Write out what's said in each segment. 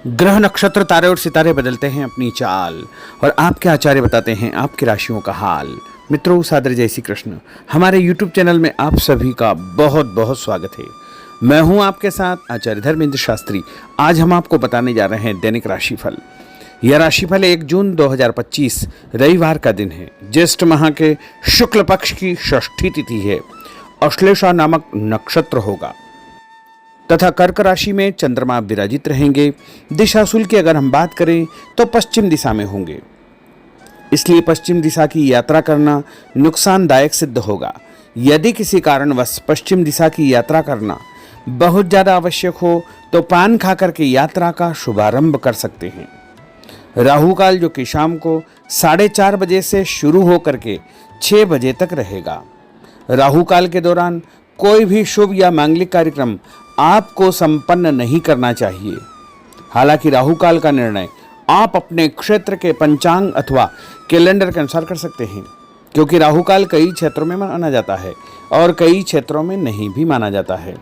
ग्रह नक्षत्र तारे और सितारे बदलते हैं अपनी चाल और आपके आचार्य बताते हैं आपकी राशियों का हाल। मित्रों, सादर जय श्री कृष्ण। हमारे YouTube चैनल में आप सभी का बहुत बहुत स्वागत है। मैं हूं आपके साथ आचार्य धर्मेंद्र शास्त्री। आज हम आपको बताने जा रहे हैं दैनिक राशिफल। यह राशिफल 1 जून 2025 रविवार का दिन है। ज्येष्ठ माह के शुक्ल पक्ष की षष्ठी तिथि है। अश्लेषा नामक नक्षत्र होगा तथा कर्क राशि में चंद्रमा विराजित रहेंगे। दिशाशूल की अगर हम बात करें तो पश्चिम दिशा में होंगे, इसलिए पश्चिम दिशा की यात्रा करना नुकसानदायक सिद्ध होगा। यदि किसी कारणवश पश्चिम दिशा की यात्रा करना बहुत ज़्यादा आवश्यक हो तो पान खाकर के यात्रा का शुभारंभ कर सकते हैं। राहु काल जो कि शाम को 4:30 बजे से शुरू होकर के 6 बजे तक रहेगा। राहु काल के दौरान कोई भी शुभ या मांगलिक कार्यक्रम आपको संपन्न नहीं करना चाहिए। हालांकि राहु काल का निर्णय आप अपने क्षेत्र के पंचांग अथवा कैलेंडर के अनुसार कर सकते हैं, क्योंकि राहु काल कई क्षेत्रों में माना जाता है और कई क्षेत्रों में नहीं भी माना जाता है।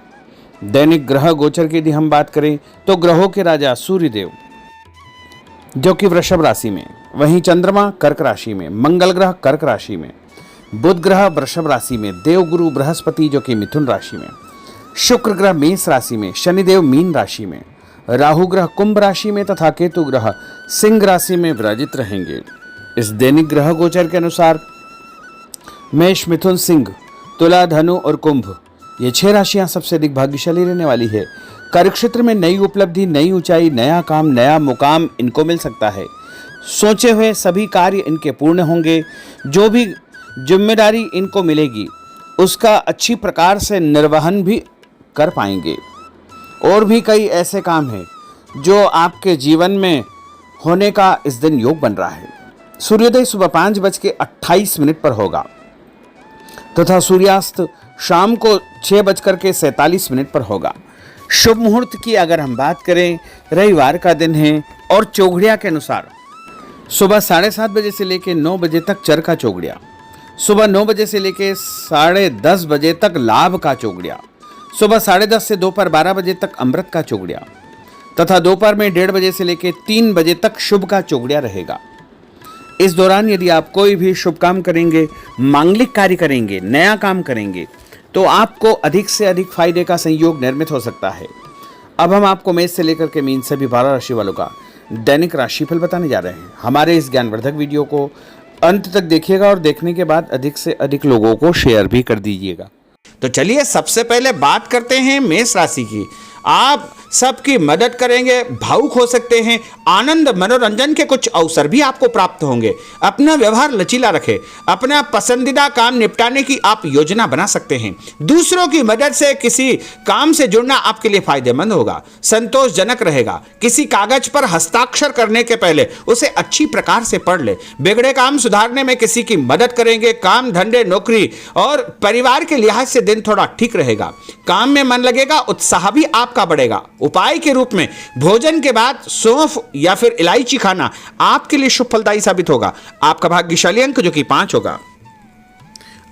दैनिक ग्रह गोचर की यदि हम बात करें तो ग्रहों के राजा सूर्यदेव जो कि वृषभ राशि में, वहीं चंद्रमा कर्क राशि में, मंगल ग्रह कर्क राशि में, बुध ग्रह वृषभ राशि में, देवगुरु बृहस्पति जो कि मिथुन राशि में, शुक्र ग्रह मेष राशि में, शनिदेव मीन राशि में, राहु ग्रह कुंभ राशि में तथा केतु ग्रह सिंह राशि में विराजित रहेंगे। इस दैनिक ग्रह गोचर के अनुसार मेष, मिथुन, सिंह, तुला, धनु और कुंभ ये 6 राशियां सबसे अधिक भाग्यशाली रहने वाली है। कार्यक्षेत्र में नई उपलब्धि, नई ऊंचाई, नया काम, नया मुकाम इनको मिल सकता है। सोचे हुए सभी कार्य इनके पूर्ण होंगे। जो भी जिम्मेदारी इनको मिलेगी उसका अच्छी प्रकार से निर्वहन भी कर पाएंगे। और भी कई ऐसे काम हैं जो आपके जीवन में होने का इस दिन योग बन रहा है। सूर्योदय सुबह 5:28 पर होगा तथा सूर्यास्त शाम को 6:47 पर होगा। शुभ मुहूर्त की अगर हम बात करें, रविवार का दिन है और चौघड़िया के अनुसार सुबह 7:30 बजे से लेकर 9 बजे तक चर का चौघड़िया, सुबह 9 बजे से लेकर 10:30 बजे तक लाभ का चौघड़िया, सुबह 10:30 से दोपहर 12 बजे तक अमृत का चौघड़िया तथा दोपहर में 1:30 बजे से लेकर 3 बजे तक शुभ का चौघड़िया रहेगा। इस दौरान यदि आप कोई भी शुभ काम करेंगे, मांगलिक कार्य करेंगे, नया काम करेंगे तो आपको अधिक से अधिक फायदे का संयोग निर्मित हो सकता है। अब हम आपको मेष से लेकर के मीन सभी 12 राशि वालों का दैनिक राशिफल बताने जा रहे हैं। हमारे इस ज्ञानवर्धक वीडियो को अंत तक देखिएगा और देखने के बाद अधिक से अधिक लोगों को शेयर भी कर दीजिएगा। तो चलिए सबसे पहले बात करते हैं मेष राशि की। आप सबकी मदद करेंगे, भावुक हो सकते हैं, आनंद मनोरंजन के कुछ अवसर भी आपको प्राप्त होंगे। अपना व्यवहार लचीला रखें, अपना पसंदीदा काम निपटाने की आप योजना बना सकते हैं। दूसरों की मदद से किसी काम से जुड़ना आपके लिए फायदेमंद होगा, संतोषजनक रहेगा। किसी कागज पर हस्ताक्षर करने के पहले उसे अच्छी प्रकार से पढ़ ले। बिगड़े काम सुधारने में किसी की मदद करेंगे। काम, धंधे, नौकरी और परिवार के लिहाज से दिन थोड़ा ठीक रहेगा। काम में मन लगेगा, उत्साह भी आपका बढ़ेगा। उपाय के रूप में भोजन के बाद सौंफ या फिर इलायची खाना आपके लिए शुभ फलदायी साबित होगा। आपका भाग्यशाली अंक जो कि 5 होगा।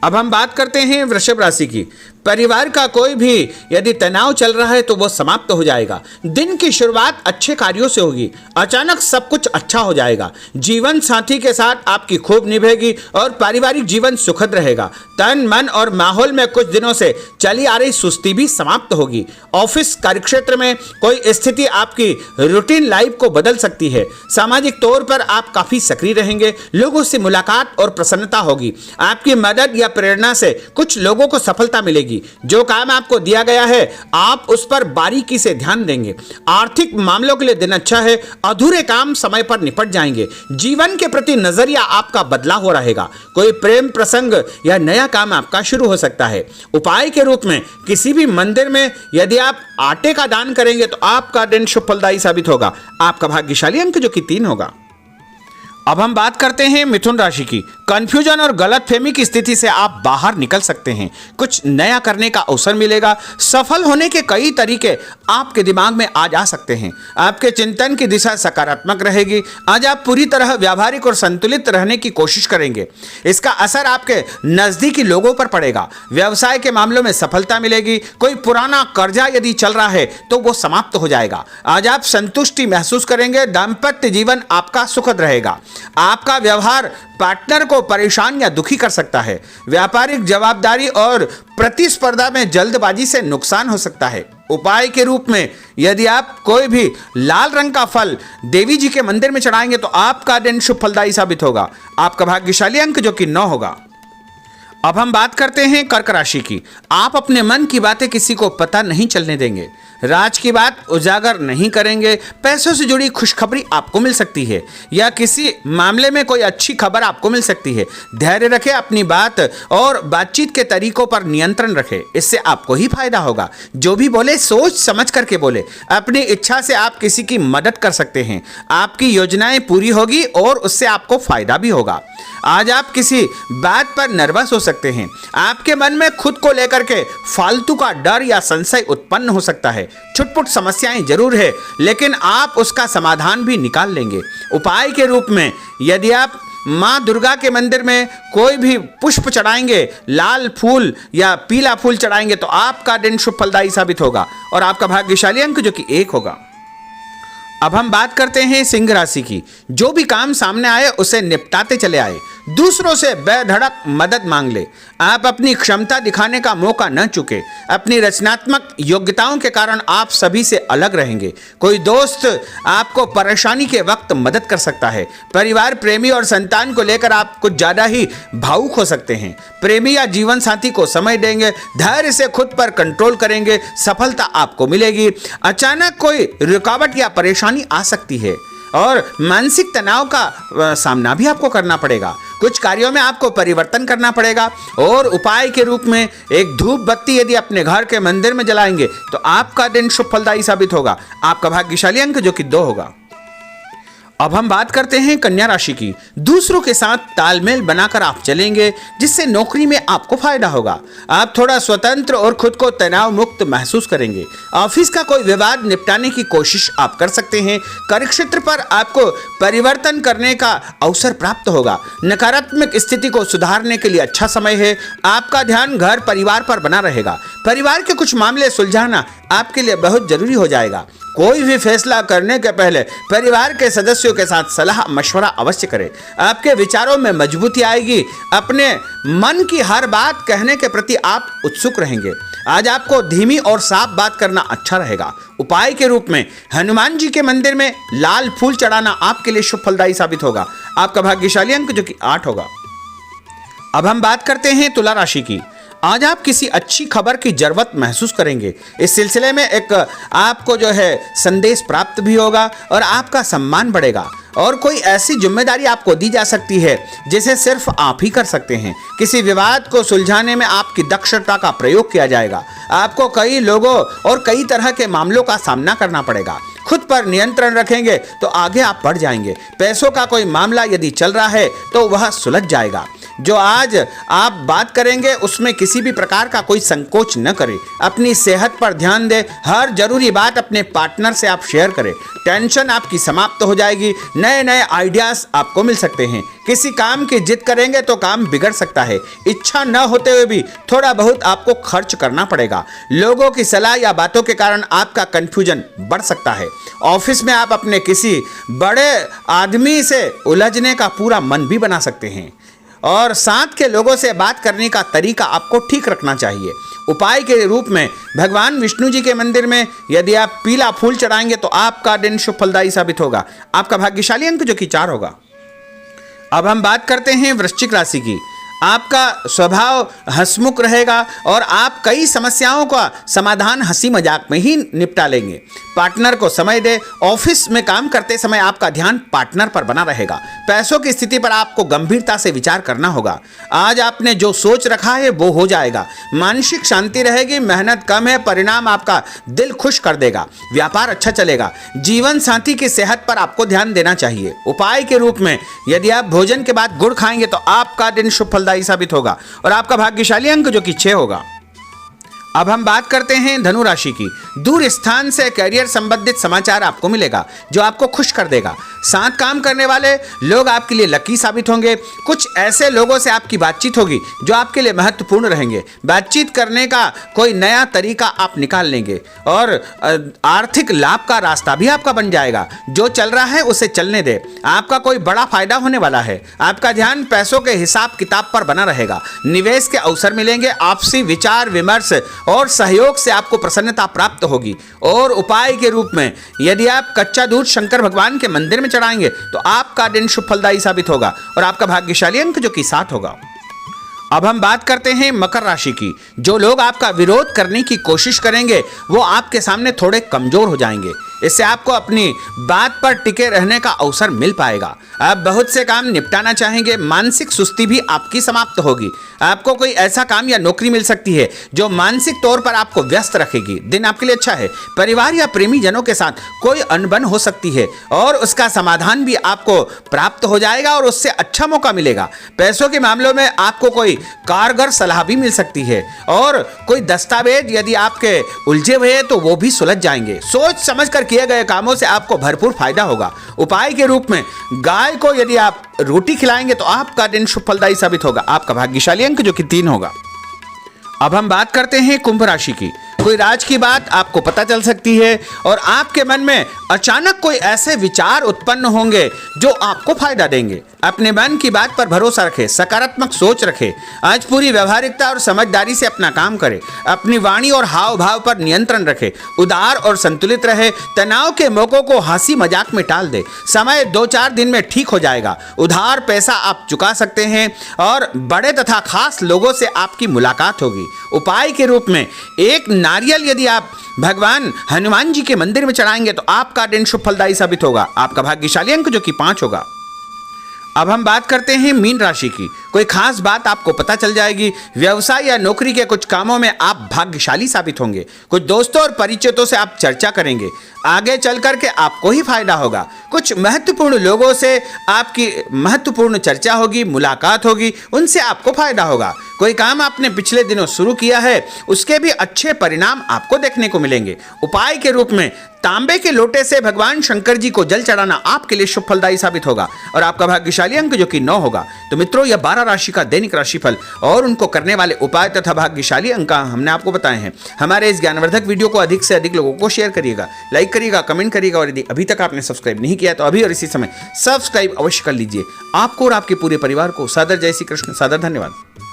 अब हम बात करते हैं वृषभ राशि की। परिवार का कोई भी यदि तनाव चल रहा है तो वो समाप्त हो जाएगा। दिन की शुरुआत अच्छे कार्यों से होगी। अचानक सब कुछ अच्छा हो जाएगा। जीवन साथी के साथ आपकी खूब निभेगी और पारिवारिक जीवन सुखद रहेगा। तन, मन और माहौल में कुछ दिनों से चली आ रही सुस्ती भी समाप्त होगी। ऑफिस कार्यक्षेत्र में कोई स्थिति आपकी रूटीन लाइफ को बदल सकती है। सामाजिक तौर पर आप काफी सक्रिय रहेंगे। लोगों से मुलाकात और प्रसन्नता होगी। आपकी मदद या प्रेरणा से कुछ लोगों को सफलता मिलेगी। जो काम आपको दिया गया है आप उस पर बारीकी से ध्यान देंगे। आर्थिक मामलों के लिए दिन अच्छा है। अधूरे काम समय पर निपट जाएंगे। जीवन के प्रति नजरिया आपका बदला हो रहेगा। कोई प्रेम प्रसंग या नया काम आपका शुरू हो सकता है। उपाय के रूप में किसी भी मंदिर में यदि आप आटे का दान करेंगे तो आपका दिन शुभ फलदायी साबित होगा। आपका भाग्यशाली अंक जो कि 3 होगा। अब हम बात करते हैं मिथुन राशि की। कंफ्यूजन और गलतफहमी की स्थिति से आप बाहर निकल सकते हैं। कुछ नया करने का अवसर मिलेगा। सफल होने के कई तरीके आपके दिमाग में आज आ सकते हैं। आपके चिंतन की दिशा सकारात्मक रहेगी। आज आप पूरी तरह व्यावहारिक और संतुलित रहने की कोशिश करेंगे। इसका असर आपके नजदीकी लोगों पर पड़ेगा। व्यवसाय के मामलों में सफलता मिलेगी। कोई पुराना कर्जा यदि चल रहा है तो वो समाप्त हो जाएगा। आज आप संतुष्टि महसूस करेंगे। दाम्पत्य जीवन आपका सुखद रहेगा। आपका व्यवहार पार्टनर को परेशान या दुखी कर सकता है। व्यापारिक जवाबदारी और प्रतिस्पर्धा में जल्दबाजी से नुकसान हो सकता है। उपाय के रूप में यदि आप कोई भी लाल रंग का फल देवी जी के मंदिर में चढ़ाएंगे तो आपका दिन शुभ फलदायी साबित होगा। आपका भाग्यशाली अंक जो कि 9 होगा। अब हम बात करते हैं कर्क राशि की। आप अपने मन की बातें किसी को पता नहीं चलने देंगे। राज की बात उजागर नहीं करेंगे। पैसों से जुड़ी खुशखबरी आपको मिल सकती है या किसी मामले में कोई अच्छी खबर आपको मिल सकती है। धैर्य रखें। अपनी बात और बातचीत के तरीकों पर नियंत्रण रखें। इससे आपको ही फायदा होगा। जो भी बोले सोच समझ करके बोले। अपनी इच्छा से आप किसी की मदद कर सकते हैं। आपकी योजनाएं पूरी होगी और उससे आपको फायदा भी होगा। आज आप किसी बात पर नर्वस हो सकते हैं। आपके मन में खुद को लेकर के फालतू का डर या संशय उत्पन्न हो सकता है। छुटपुट समस्याएं जरूर है लेकिन आप उसका समाधान भी निकाल लेंगे। उपाय के रूप में यदि आप माँ दुर्गा के मंदिर में कोई भी पुष्प चढ़ाएंगे, लाल फूल या पीला फूल चढ़ाएंगे तो आपका दिन शुभ फलदायी साबित होगा और आपका भाग्यशाली अंक जो कि 1 होगा। अब हम बात करते हैं सिंह राशि की। जो भी काम सामने आए उसे निपटाते चले आए। दूसरों से बेधड़क मदद मांग ले। आप अपनी क्षमता दिखाने का मौका न चुके। अपनी रचनात्मक योग्यताओं के कारण आप सभी से अलग रहेंगे। कोई दोस्त आपको परेशानी के वक्त मदद कर सकता है। परिवार, प्रेमी और संतान को लेकर आप कुछ ज्यादा ही भावुक हो सकते हैं। प्रेमी या जीवन साथी को समय देंगे। धैर्य से खुद पर कंट्रोल करेंगे। सफलता आपको मिलेगी। अचानक कोई रुकावट या परेशानी आ सकती है और मानसिक तनाव का सामना भी आपको करना पड़ेगा। कुछ कार्यों में आपको परिवर्तन करना पड़ेगा और उपाय के रूप में एक धूप बत्ती यदि अपने घर के मंदिर में जलाएंगे तो आपका दिन शुभ फलदायी साबित होगा। आपका भाग्यशाली अंक जो कि 2 होगा। अब हम बात करते हैं कन्या राशि की। दूसरों के साथ तालमेल बनाकर आप चलेंगे जिससे नौकरी में आपको फायदा होगा। आप थोड़ा स्वतंत्र और खुद को तनाव मुक्त महसूस करेंगे। ऑफिस का कोई विवाद निपटाने की कोशिश आप कर सकते हैं। कार्यक्षेत्र पर आपको परिवर्तन करने का अवसर प्राप्त होगा। नकारात्मक स्थिति को सुधारने के लिए अच्छा समय है। आपका ध्यान घर परिवार पर बना रहेगा। परिवार के कुछ मामले सुलझाना आपके लिए बहुत जरूरी हो जाएगा। कोई भी फैसला करने के पहले परिवार के सदस्यों के साथ सलाह मशवरा अवश्य करें। आपके विचारों में मजबूती आएगी। अपने मन की हर बात कहने के प्रति आप उत्सुक रहेंगे। आज आपको धीमी और साफ बात करना अच्छा रहेगा। उपाय के रूप में हनुमान जी के मंदिर में लाल फूल चढ़ाना आपके लिए शुभ फलदायी साबित होगा। आपका भाग्यशाली अंक जो कि 8 होगा। अब हम बात करते हैं तुला राशि की। आज आप किसी अच्छी खबर की जरूरत महसूस करेंगे। इस सिलसिले में एक आपको जो है संदेश प्राप्त भी होगा और आपका सम्मान बढ़ेगा और कोई ऐसी जिम्मेदारी आपको दी जा सकती है जिसे सिर्फ आप ही कर सकते हैं। किसी विवाद को सुलझाने में आपकी दक्षता का प्रयोग किया जाएगा। आपको कई लोगों और कई तरह के मामलों का सामना करना पड़ेगा। खुद पर नियंत्रण रखेंगे तो आगे आप बढ़ जाएंगे। पैसों का कोई मामला यदि चल रहा है तो वह सुलझ जाएगा। जो आज आप बात करेंगे उसमें किसी भी प्रकार का कोई संकोच न करें। अपनी सेहत पर ध्यान दें। हर जरूरी बात अपने पार्टनर से आप शेयर करें। टेंशन आपकी समाप्त हो जाएगी। नए नए आइडियाज आपको मिल सकते हैं। किसी काम की जिद करेंगे तो काम बिगड़ सकता है। इच्छा न होते हुए भी थोड़ा बहुत आपको खर्च करना पड़ेगा। लोगों की सलाह या बातों के कारण आपका कंफ्यूजन बढ़ सकता है। ऑफिस में आप अपने किसी बड़े आदमी से उलझने का पूरा मन भी बना सकते हैं और साथ के लोगों से बात करने का तरीका आपको ठीक रखना चाहिए। उपाय के रूप में भगवान विष्णु जी के मंदिर में यदि आप पीला फूल चढ़ाएंगे तो आपका दिन शुभ फलदायी साबित होगा। आपका भाग्यशाली अंक जो कि 4 होगा। अब हम बात करते हैं वृश्चिक राशि की। आपका स्वभाव हंसमुख रहेगा और आप कई समस्याओं का समाधान हंसी मजाक में ही निपटा लेंगे। पार्टनर को समय दे। ऑफिस में काम करते समय आपका ध्यान पार्टनर पर बना रहेगा। पैसों की स्थिति पर आपको गंभीरता से विचार करना होगा। आज आपने जो सोच रखा है वो हो जाएगा। मानसिक शांति रहेगी। मेहनत कम है, परिणाम आपका दिल खुश कर देगा। व्यापार अच्छा चलेगा। जीवन साथी की सेहत पर आपको ध्यान देना चाहिए। उपाय के रूप में यदि आप भोजन के बाद गुड़ खाएंगे तो आपका दिन शुभ फलदायी साबित होगा और आपका भाग्यशाली अंक जो कि 6 होगा। अब हम बात करते हैं धनु राशि की। दूर स्थान से करियर संबंधित समाचार आपको मिलेगा जो आपको खुश कर देगा। साथ काम करने वाले लोग आपके लिए लकी साबित होंगे। कुछ ऐसे लोगों से आपकी बातचीत होगी जो आपके लिए महत्वपूर्ण रहेंगे। बातचीत करने का कोई नया तरीका आप निकाल लेंगे और आर्थिक लाभ का रास्ता भी आपका बन जाएगा। जो चल रहा है उसे चलने दे। आपका कोई बड़ा फायदा होने वाला है। आपका ध्यान पैसों के हिसाब किताब पर बना रहेगा। निवेश के अवसर मिलेंगे। आपसी विचार विमर्श और सहयोग से आपको प्रसन्नता प्राप्त होगी। और उपाय के रूप में यदि आप कच्चा दूध शंकर भगवान के मंदिर में चढ़ाएंगे तो आपका दिन शुभ फलदायी साबित होगा और आपका भाग्यशाली अंक जो कि 7 होगा। अब हम बात करते हैं मकर राशि की। जो लोग आपका विरोध करने की कोशिश करेंगे वो आपके सामने थोड़े कमजोर हो जाएंगे। इससे आपको अपनी बात पर टिके रहने का अवसर मिल पाएगा। आप बहुत से काम निपटाना चाहेंगे। मानसिक सुस्ती भी आपकी समाप्त होगी। आपको कोई ऐसा काम या नौकरी मिल सकती है जो मानसिक तौर पर आपको व्यस्त रखेगी। दिन आपके लिए अच्छा है। परिवार या प्रेमी जनों के साथ कोई अनबन हो सकती है और उसका समाधान भी आपको प्राप्त हो जाएगा और उससे अच्छा मौका मिलेगा। पैसों के मामलों में आपको कोई कारगर सलाह भी मिल सकती है और कोई दस्तावेज यदि आपके उलझे हुए हैं तो वो भी सुलझ जाएंगे। सोच समझकर किए गए कामों से आपको भरपूर फायदा होगा। उपाय के रूप में गाय को यदि आप रोटी खिलाएंगे तो आपका दिन शुभ फलदायी साबित होगा। आपका भाग्यशाली अंक जो कि 3 होगा। अब हम बात करते हैं कुंभ राशि की। कोई राज की बात आपको पता चल सकती है और आपके मन में अचानक कोई ऐसे विचार उत्पन्न होंगे जो आपको फायदा देंगे। अपने मन की बात पर भरोसा रखें। सकारात्मक सोच रखें। आज पूरी व्यवहारिकता और समझदारी से अपना काम करें। अपनी वाणी और हाव भाव पर नियंत्रण रखें। उदार और संतुलित रहे। तनाव के मौकों को हंसी मजाक में टाल दे। समय 2-4 दिन में ठीक हो जाएगा। उधार पैसा आप चुका सकते हैं और बड़े तथा खास लोगों से आपकी मुलाकात होगी। उपाय के रूप में एक नारियल यदि आप भगवान हनुमान जी के मंदिर में चढ़ाएंगे तो आपका दिन शुभ फलदायी साबित होगा। आपका भाग्यशाली अंक जो कि 5 होगा। अब हम बात करते हैं मीन राशि की। कोई खास बात आपको पता चल जाएगी। व्यवसाय या नौकरी के कुछ कामों में आप भाग्यशाली साबित होंगे। कुछ दोस्तों और परिचितों से आप चर्चा करेंगे। आगे चल करके आपको ही फायदा होगा। कुछ महत्वपूर्ण लोगों से आपकी महत्वपूर्ण चर्चा होगी, मुलाकात होगी, उनसे आपको फायदा होगा। कोई काम आपने पिछले दिनों शुरू किया है उसके भी अच्छे परिणाम आपको देखने को मिलेंगे। उपाय के रूप में तांबे के लोटे से भगवान शंकर जी को जल चढ़ाना आपके लिए शुभ फलदायी साबित होगा और आपका भाग्यशाली अंक जो कि 9 होगा। तो मित्रों, यह 12 राशि का दैनिक राशिफल और उनको करने वाले उपाय तथा भाग्यशाली अंक हमने आपको बताए हैं। हमारे इस ज्ञानवर्धक वीडियो को अधिक से अधिक लोगों को शेयर करिएगा, लाइक करिएगा, कमेंट करिएगा और यदि अभी तक आपने सब्सक्राइब नहीं किया तो अभी और इसी समय सब्सक्राइब अवश्य कर लीजिए। आपको और आपके पूरे परिवार को सादर जय श्री कृष्ण, सादर धन्यवाद।